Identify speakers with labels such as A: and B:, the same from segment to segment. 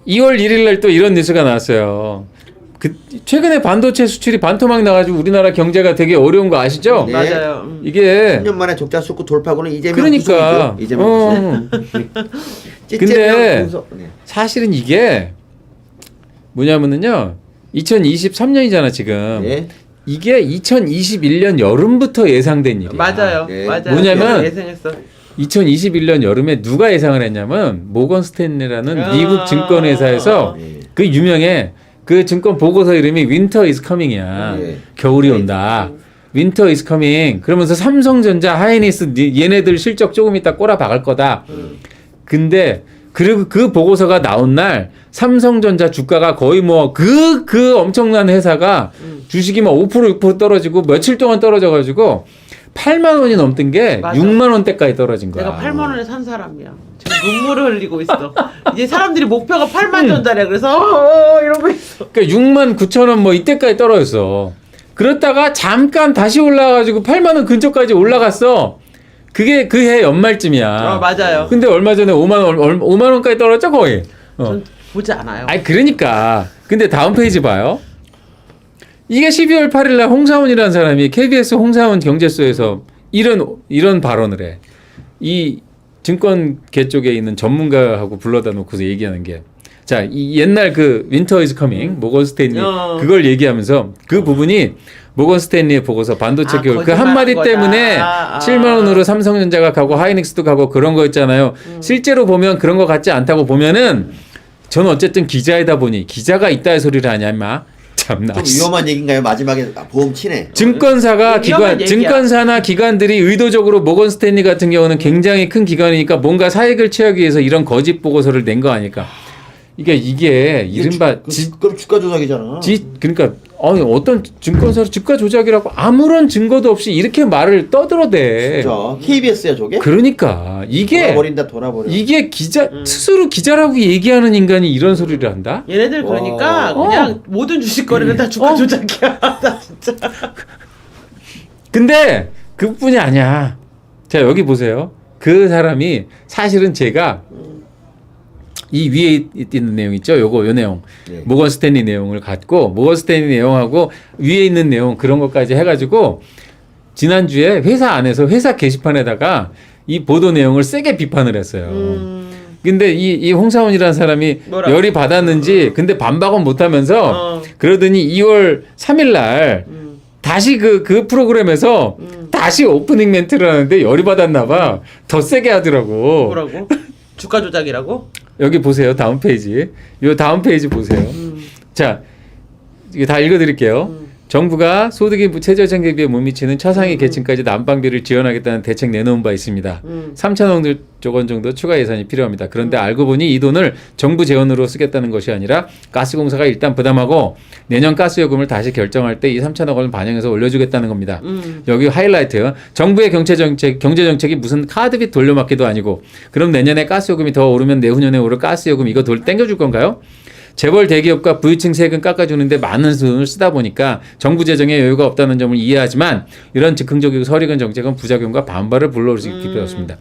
A: 2월 1일 날 또 이런 뉴스가 나왔어요. 최근에 반도체 수출이 반토막 나가지고 우리나라 경제가 되게 어려운 거 아시죠?
B: 네.
C: 맞아요.
A: 이게
B: 10년 만에 적자 수급 돌파고는 이재명
A: 그러니까
B: 구속이죠. 이재명 구속.
A: 근데
B: 구속. 네.
A: 사실은 이게 뭐냐면은요 2023년이잖아 지금.
B: 네.
A: 이게 2021년 여름부터 예상된 일이야.
C: 맞아요.
B: 네.
C: 맞아요.
A: 뭐냐면
C: 예상했어.
A: 2021년 여름에 누가 예상을 했냐면 모건 스탠리라는 미국 증권회사에서
B: 네.
A: 그 유명해. 그 증권 보고서 이름이 Winter is coming이야.
B: 네.
A: 겨울이 온다. Winter is coming. 그러면서 삼성전자, 하이닉스 얘네들 실적 조금 이따 꼬라 박을 거다. 근데 그리고 그 보고서가 나온 날 삼성전자 주가가 거의 뭐 그 엄청난 회사가 주식이 막 5% 6% 떨어지고 며칠 동안 떨어져가지고 8만 원이 넘던 게
C: 맞아.
A: 6만 원대까지 떨어진 거야.
C: 내가 8만 원에 산 사람이야. 지금 눈물을 흘리고 있어. 이제 사람들이 목표가 8만 전달이야. 그래서 이러고 있어.
A: 그러니까 6만 9천 원 뭐 이때까지 떨어졌어. 그렇다가 잠깐 다시 올라가지고 8만 원 근처까지 올라갔어. 그게 그 해 연말쯤이야.
C: 맞아요.
A: 근데 얼마 전에 5만 원까지 떨어졌죠 거의.
C: 전 보지 않아요.
A: 아니 그러니까. 근데 다음 페이지 봐요. 이게 12월 8일 날 홍사원이라는 사람이 KBS 홍사원 경제쇼에서 이런 발언을 해. 이 증권계 쪽에 있는 전문가하고 불러다 놓고서 얘기하는 게 자, 이 옛날 그 윈터 이즈 커밍 모건 스탠리 그걸 얘기하면서 그 부분이 모건 스탠리의 보고서 반도체 교육 그 한마디
C: 거짓말한
A: 때문에
C: 거다.
A: 7만 원으로 삼성전자가 가고 하이닉스도 가고 그런 거 있잖아요. 실제로 보면 그런 거 같지 않다고 보면은 저는 어쨌든 기자이다 보니 기자가 이따의 소리를 하냐 임마. 참나.
B: 좀 위험한 얘기인가요? 마지막에 보험 치네.
A: 증권사가
C: 위험한 얘기야.
A: 증권사나 기관들이 의도적으로 모건 스탠리 같은 경우는 굉장히 큰 기관이니까 뭔가 사익을 취하기 위해서 이런 거짓 보고서를 낸 거 아닐까. 이게 이른바
B: 그럼 주가 조작이잖아.
A: 그러니까 어떤 증권사로 주가 조작이라고 아무런 증거도 없이 이렇게 말을 떠들어대.
B: 진짜 KBS야 저게?
A: 그러니까 이게
B: 돌아버려.
A: 이게 기자 스스로 기자라고 얘기하는 인간이 이런 소리를 한다?
C: 얘네들 그러니까
B: 와.
C: 그냥 모든 주식거래는 다 주가 조작이야. 나 진짜.
A: 근데 그뿐이 아니야. 자 여기 보세요. 그 사람이 사실은 제가 이 위에 있는 내용 있죠. 요 내용.
B: 네.
A: 모건 스탠리 내용을 갖고 모건 스탠리 내용하고 위에 있는 내용 그런 것까지 해가지고 지난주에 회사 안에서 회사 게시판에다가 이 보도 내용을 세게 비판을 했어요. 근데 이 홍사원이라는 사람이
C: 뭐라고?
A: 열이 받았는지 근데 반박은 못하면서 그러더니 2월 3일 날 다시 그 프로그램에서 다시 오프닝 멘트를 하는데 열이 받았나 봐. 더 세게 하더라고.
C: 뭐라고? 주가 조작이라고?
A: 여기 보세요. 다음 페이지. 요 다음 페이지 보세요. 자, 이게 다 읽어드릴게요. 정부가 소득이 최저생계에 비해 못 미치는 차상위 계층까지 난방비를 지원하겠다는 대책 내놓은 바 있습니다. 3천억 원 정도 추가 예산이 필요합니다. 그런데 알고 보니 이 돈을 정부 재원으로 쓰겠다는 것이 아니라 가스공사가 일단 부담하고 내년 가스요금을 다시 결정할 때 이 3천억 원을 반영해서 올려주겠다는 겁니다. 여기 하이라이트. 정부의 경제정책이 무슨 카드빚 돌려막기도 아니고 그럼 내년에 가스요금이 더 오르면 내후년에 오를 가스요금 이거 땡겨줄 건가요? 재벌 대기업과 부유층 세금 깎아주는데 많은 돈을 쓰다 보니까 정부 재정에 여유가 없다는 점을 이해하지만 이런 즉흥적이고 설익은 정책은 부작용과 반발을 불러올 수 있기 때문입니다.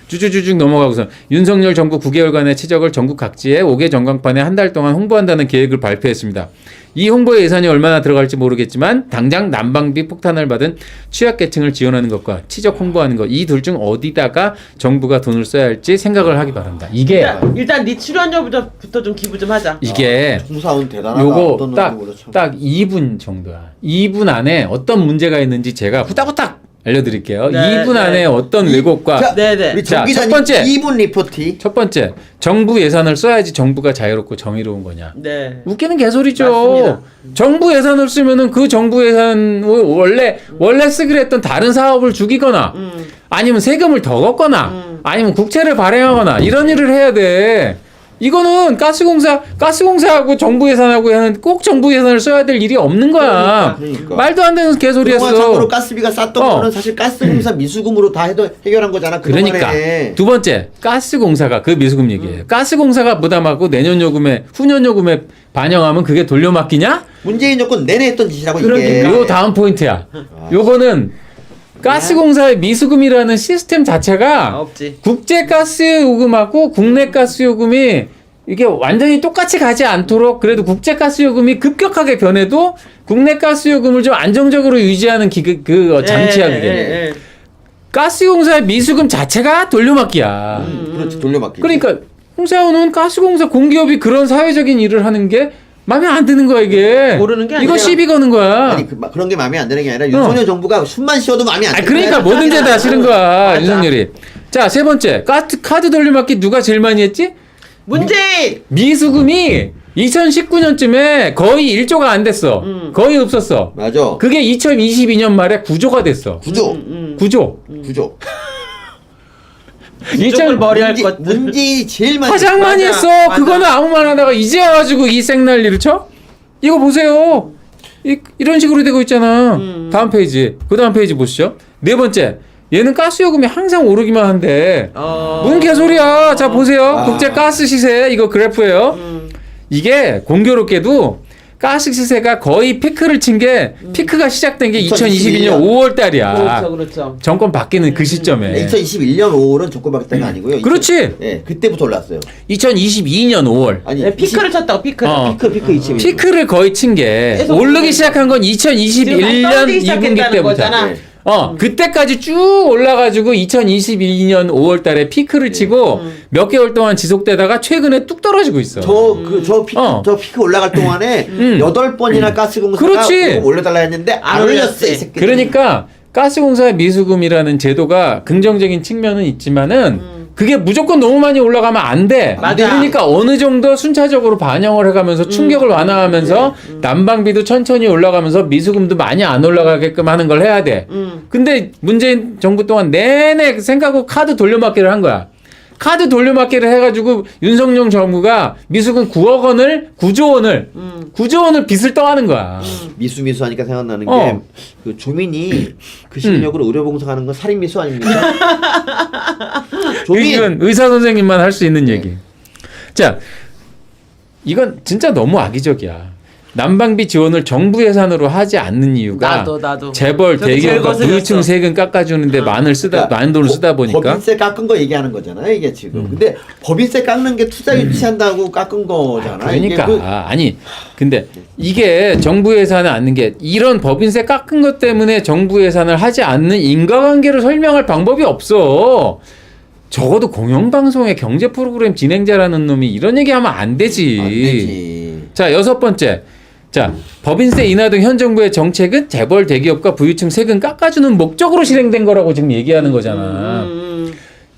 A: 쭉쭉쭉 넘어가고서 윤석열 정부 9개월간의 치적을 전국 각지에 5개 전광판에 한 달 동안 홍보한다는 계획을 발표했습니다. 이 홍보에 예산이 얼마나 들어갈지 모르겠지만 당장 난방비 폭탄을 받은 취약계층을 지원하는 것과 치적 홍보하는 것 이 둘 중 어디다가 정부가 돈을 써야 할지 생각을 하기 바랍니다. 이게
C: 일단 네 출연료부터 좀 기부 좀 하자.
A: 이게
B: 홍사원 대단하다.
A: 요거
B: 어떤 놈인지 참.
A: 딱 2분 정도야. 2분 안에 어떤 문제가 있는지 제가 후딱후딱 알려드릴게요.
C: 네,
A: 2분 안에 어떤 왜곡과
B: 자,
C: 네네.
B: 우리
A: 자,
B: 정 기자님
A: 첫 번째.
B: 2분 리포트.
A: 첫 번째 정부 예산을 써야지 정부가 자유롭고 정의로운 거냐.
C: 네.
A: 웃기는 개소리죠.
C: 맞습니다.
A: 정부 예산을 쓰면은 그 정부 예산 원래 쓰기로 했던 다른 사업을 죽이거나 아니면 세금을 더 걷거나 아니면 국채를 발행하거나 이런 일을 해야 돼. 이거는 가스공사하고 정부 예산하고 하는 꼭 정부 예산을 써야 될 일이 없는 거야.
B: 그러니까.
A: 말도 안 되는 개소리였어.
B: 그동안 참고로 가스비가 쌌던 거는 사실 가스공사 미수금으로 다 해결한 거잖아.
A: 그러니까 두 번째 가스공사가 그 미수금 얘기예요. 가스공사가 부담하고 내년 요금에 후년 요금에 반영하면 그게 돌려막기냐?
B: 문재인 정권 내내 했던 짓이라고 이게.
C: 그러니까.
A: 요 다음 포인트야. 요거는 가스공사의 미수금이라는 시스템 자체가
C: 없지.
A: 국제 가스 요금하고 국내 가스 요금이 이게 완전히 똑같이 가지 않도록 그래도 국제 가스 요금이 급격하게 변해도 국내 가스 요금을 좀 안정적으로 유지하는 장치야 그게.
C: 예.
A: 가스공사의 미수금 자체가 돌려막기야.
B: 그렇지 돌려막기.
A: 그러니까 홍사원은 가스공사 공기업이 그런 사회적인 일을 하는 게 마음에 안 드는 거야 이게.
C: 모르는 게
A: 이거
C: 아니라-
A: 시비 거는 거야.
B: 아니 그런 게 마음에 안 드는 게 아니라 윤석열 정부가 숨만 쉬어도 마음에 안 드는
A: 그러니까
B: 거야.
A: 뭐든지 다 싫은 거야
C: 맞아.
A: 윤석열이. 자, 세 번째 카드 돌려막기 누가 제일 많이 했지?
C: 문재인.
A: 미수금이 2019년쯤에 거의 1조가 안 됐어. 거의 없었어.
B: 맞아.
A: 그게 2022년 말에 9조가 됐어.
B: 구조.
A: 9조.
B: 구조.
C: 이쪽을 머리할 것.
B: 문재인이 제일 많이
A: 가장 많이
C: 맞아,
A: 했어.
C: 맞아.
A: 그거는 아무 말 안 하다가 이제 와가지고 이 생난리를 쳐? 이거 보세요. 이런 식으로 되고 있잖아. 다음 페이지. 그 다음 페이지 보시죠. 네 번째. 얘는 가스 요금이 항상 오르기만 한데 뭔 개소리야. 자 보세요. 국제 가스 시세 이거 그래프예요. 이게 공교롭게도 가스 시세가 거의 피크를 친 게 피크가 시작된 게 2022년 5월 달이야.
C: 그렇죠.
A: 정권 바뀌는 그 시점에.
B: 2021년 5월은 조건박했다가 아니고요.
A: 그렇지.
B: 예, 그때부터 올랐어요.
A: 2022년 5월.
B: 아니
C: 네, 피크를 쳤다고 피크를.
B: 피크 2021.
A: 피크를 거의 친 게
C: 계속
A: 오르기
C: 오르고
A: 시작한 건
C: 지금
A: 2021년
C: 떨어지기
A: 2분기
C: 시작했다는
A: 때부터.
C: 거잖아.
B: 네.
A: 그때까지 쭉 올라가지고 2022년 5월 달에 피크를 치고 몇 개월 동안 지속되다가 최근에 뚝 떨어지고 있어.
B: 저 피크 올라갈 동안에 8번이나 가스공사가
A: 그렇지.
B: 올려달라 했는데 안 올렸어 이 새끼.
A: 그러니까 가스공사의 미수금이라는 제도가 긍정적인 측면은 있지만은 그게 무조건 너무 많이 올라가면 안 돼.
C: 맞아.
A: 그러니까 어느 정도 순차적으로 반영을 해가면서 충격을 완화하면서 난방비도 천천히 올라가면서 미수금도 많이 안 올라가게끔 하는 걸 해야 돼. 근데 문재인 정부 동안 내내 생각하고 카드 돌려막기를 한 거야. 카드 돌려막기를 해가지고 윤석열 정부가 미수금 9억 원을 9조 원을 빚을 떠하는 거야.
B: 미수 하니까 생각나는
A: 어.
B: 게 그 조민이 그 실력으로 의료봉사하는 건 살인 미수 아닙니까? 조민
A: 이건 의사 선생님만 할 수 있는 얘기. 자, 이건 진짜 너무 악의적이야. 난방비 지원을 정부 예산으로 하지 않는 이유가
C: 나도.
A: 재벌
C: 저도 제일
A: 대기업과
C: 거슬렸어.
A: 부유층 세금 깎아주는데 많은 돈을 쓰다 보니까
B: 법인세 깎은 거 얘기하는 거잖아요 이게 지금. 근데 법인세 깎는 게 투자 유치한다고 깎은 거잖아.
A: 그러니까
B: 이게
A: 아니 근데 이게 정부 예산을 않는 게 이런 법인세 깎은 것 때문에 정부 예산을 하지 않는 인과관계를 설명할 방법이 없어. 적어도 공영방송의 경제 프로그램 진행자라는 놈이 이런 얘기하면 안 되지.
B: 안 되지.
A: 자, 여섯 번째. 자, 법인세 인하 등 현 정부의 정책은 재벌 대기업과 부유층 세금 깎아주는 목적으로 실행된 거라고 지금 얘기하는 거잖아.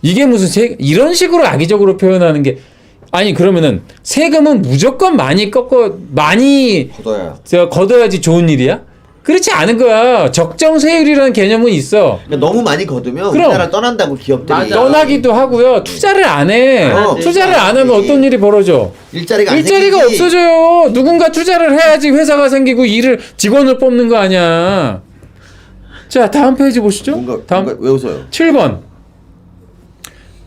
A: 이게 무슨 이런 식으로 악의적으로 표현하는 게 아니 그러면은 세금은 무조건 많이 걷어야지 좋은 일이야? 그렇지 않은 거야. 적정 세율이라는 개념은 있어.
B: 그러니까 너무 많이 거두면
A: 그럼.
B: 우리나라 떠난다고 기업들이.
C: 맞아.
A: 떠나기도 하고요. 투자를 안 해.
B: 어,
A: 투자를 안 하면 어떤 일이 벌어져?
B: 일자리가 안
A: 일자리가
B: 생기지.
A: 없어져요. 누군가 투자를 해야지 회사가 생기고 직원을 뽑는 거 아니야. 자, 다음 페이지 보시죠. 다음
B: 뭔가 왜 웃어요?
A: 7번.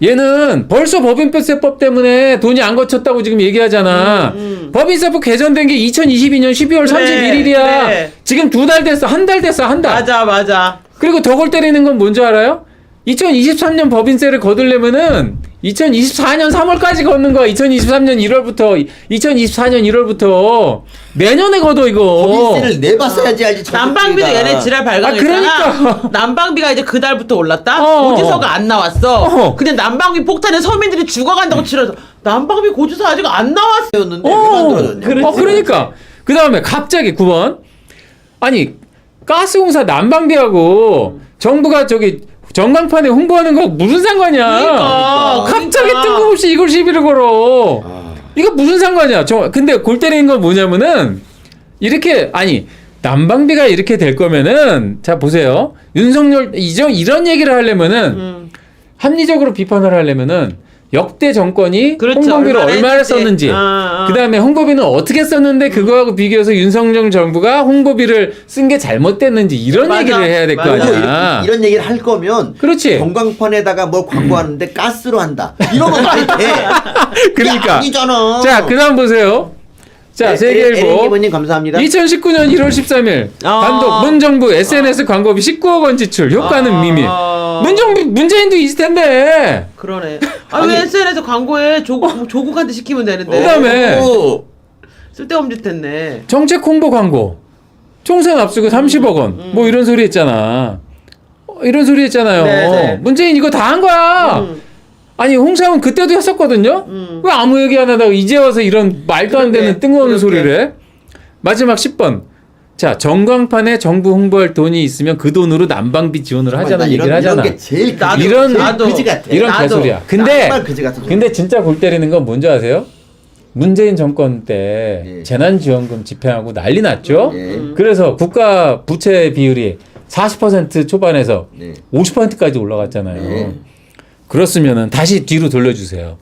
A: 얘는 벌써 법인세법 때문에 돈이 안 거쳤다고 지금 얘기하잖아. 법인세법 개정된 게 2022년 12월 31일이야.
C: 그래.
A: 지금 2달 됐어. 한 달 됐어. 한 달.
C: 맞아.
A: 그리고 더 골 때리는 건 뭔지 알아요? 2023년 법인세를 거두려면은 2024년 3월까지 걷는 거야. 2023년 1월부터 2024년 1월부터 내년에 걷어 이거.
B: 법인세를 내봤어야지 알지. 저
C: 난방비도
B: 새끼가.
C: 얘네 지랄 발광했잖아.
A: 그러니까.
C: 난방비가 이제 그달부터 올랐다.
A: 어.
C: 고지서가 안 나왔어.
A: 근데
C: 근데 난방비 폭탄에 서민들이 죽어간다고 치러서 난방비 고지서 아직 안 나왔어.
B: 였는데 왜 만들어졌냐?
A: 그러니까 그 다음에 갑자기 9번. 아니 가스공사 난방비하고 정부가 저기 전광판에 홍보하는 거 무슨 상관이야? 갑자기 뜬금없이 이걸 시비를 걸어. 이거 무슨 상관이야? 근데 골 때리는 건 뭐냐면은 이렇게 아니 난방비가 이렇게 될 거면은 자 보세요. 윤석열 이런 얘기를 하려면은 합리적으로 비판을 하려면은 역대 정권이
C: 그렇죠.
A: 홍보비를 얼마나
C: 했지.
A: 썼는지 그다음에 홍보비는 어떻게 썼는데 그거하고 비교해서 윤석열 정부가 홍보비를 쓴 게 잘못됐는지 이런
C: 맞아.
A: 얘기를 해야 될 거
C: 맞아.
A: 아니야.
B: 이런 얘기를 할 거면
A: 그렇지.
B: 전광판에다가 뭘 광고하는데 가스로 한다. 이러면 말이 돼.
A: 그러니까.
B: 아니잖아.
A: 자, 그다음 보세요. 자, 세계일보
B: 에리님님 감사합니다.
A: 2019년 1월 13일 단독 문정부 SNS 광고비 19억 원 지출 효과는 미미. 문재인도 있을 텐데.
C: 그러네. 아니 왜 SNS 광고에 조국한테 시키면 되는데.
A: 그다음에
C: 쓸데없는 짓 했네.
A: 정책 홍보 광고 총선 앞두고 30억 원 뭐 이런 소리 했잖아. 이런 소리 했잖아요.
C: 네네.
A: 문재인 이거 다 한 거야. 아니 홍사훈 그때도 했었거든요. 왜 아무 얘기 안 하다가 이제 와서 이런 말도 안 되는 뜬금없는 소리를 해? 마지막 10번. 자, 전광판에 정부 홍보할 돈이 있으면 그 돈으로 난방비 지원을 하자는 얘기를 하잖아.
B: 이런 게 제일
C: 나도
B: 그지 같아.
A: 이런
C: 나도.
A: 개소리야. 근데
B: 정말 그지 같은 소리.
A: 근데 진짜 골 때리는 건 뭔지 아세요? 문재인 정권 때
B: 예.
A: 재난지원금 집행하고 난리 났죠.
B: 예.
A: 그래서 국가 부채 비율이 40% 초반에서
B: 네.
A: 50%까지 올라갔잖아요.
B: 네.
A: 그렇으면은 다시 뒤로 돌려주세요.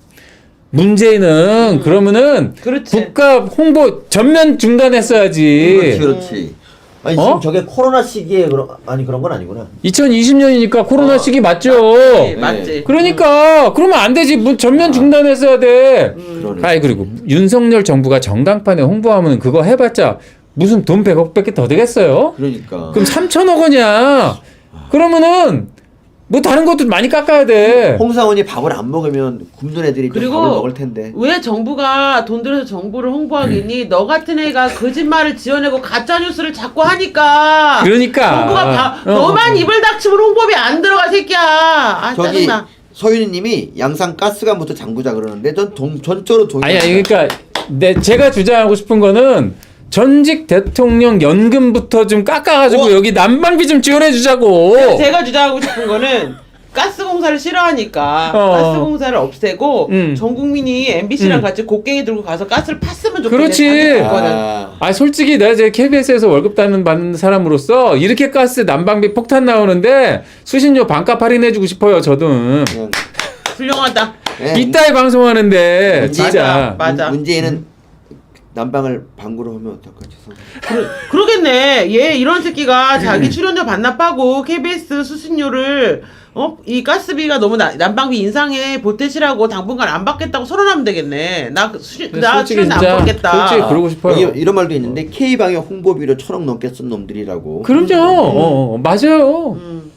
A: 문재인은 그러면은
C: 그렇지.
A: 국가 홍보 전면 중단했어야지.
B: 그렇지. 아니
A: 어?
B: 지금 저게 코로나 시기에 그런 건 아니구나.
A: 2020년이니까 코로나 시기 맞죠.
C: 맞지.
A: 그러니까 그러면 안 되지. 전면 중단했어야 돼.
B: 그러네.
A: 아이 그리고 윤석열 정부가 전광판에 홍보하면 그거 해봤자 무슨 돈 100억밖에 더 되겠어요?
B: 그러니까.
A: 그럼 3천억 원이야. 그러면은 뭐 다른 것도 많이 깎아야 돼.
B: 홍사원이 밥을 안 먹으면 굶는 애들이 좀
C: 그리고
B: 밥을 먹을 텐데.
C: 왜 정부가 돈 들여서 정부를 홍보하겠니? 너 같은 애가 거짓말을 지어내고 가짜 뉴스를 자꾸 하니까.
A: 그러니까.
C: 정부가
A: 어.
C: 너만 입을 닥치면 홍보비 안 들어가 새끼야. 아
B: 저기
C: 짜증나.
B: 서윤희님이 양산 가스관부터 잠그자 그러는데 전 전적으로 동의.
A: 아니 그러니까 제가 주장하고 싶은 거는 전직 대통령 연금부터 좀 깎아가지고 여기 난방비 좀 지원해 주자고.
C: 제가 주장하고 싶은 거는 가스공사를 싫어하니까 가스공사를 없애고 전 국민이 MBC랑 같이 곡괭이 들고 가서 가스를 팠으면 좋겠네.
A: 그렇지.
B: 아,
A: 아 솔직히 내가 제 KBS에서 월급 받는 사람으로서 이렇게 가스 난방비 폭탄 나오는데 수신료 반값 할인해주고 싶어요. 저도
B: 그냥,
C: 훌륭하다.
B: 예,
A: 이따위 방송하는데 진짜.
C: 맞아.
B: 문재인은 난방을 방구로 하면 어떨까 죄송합니다.
C: 그러겠네. 얘 이런 새끼가 자기 출연료 반납하고 KBS 수신료를 이 가스비가 너무 난방비 인상에 보태시라고 당분간 안 받겠다고 선언하면 되겠네. 나
A: 솔직히
C: 출연료 안
A: 진짜
C: 받겠다.
A: 솔직히 그러고 싶어요.
B: 이런 말도 있는데 K방역 홍보비로 1,000억 넘게 쓴 놈들이라고.
A: 그럼요. 맞아요.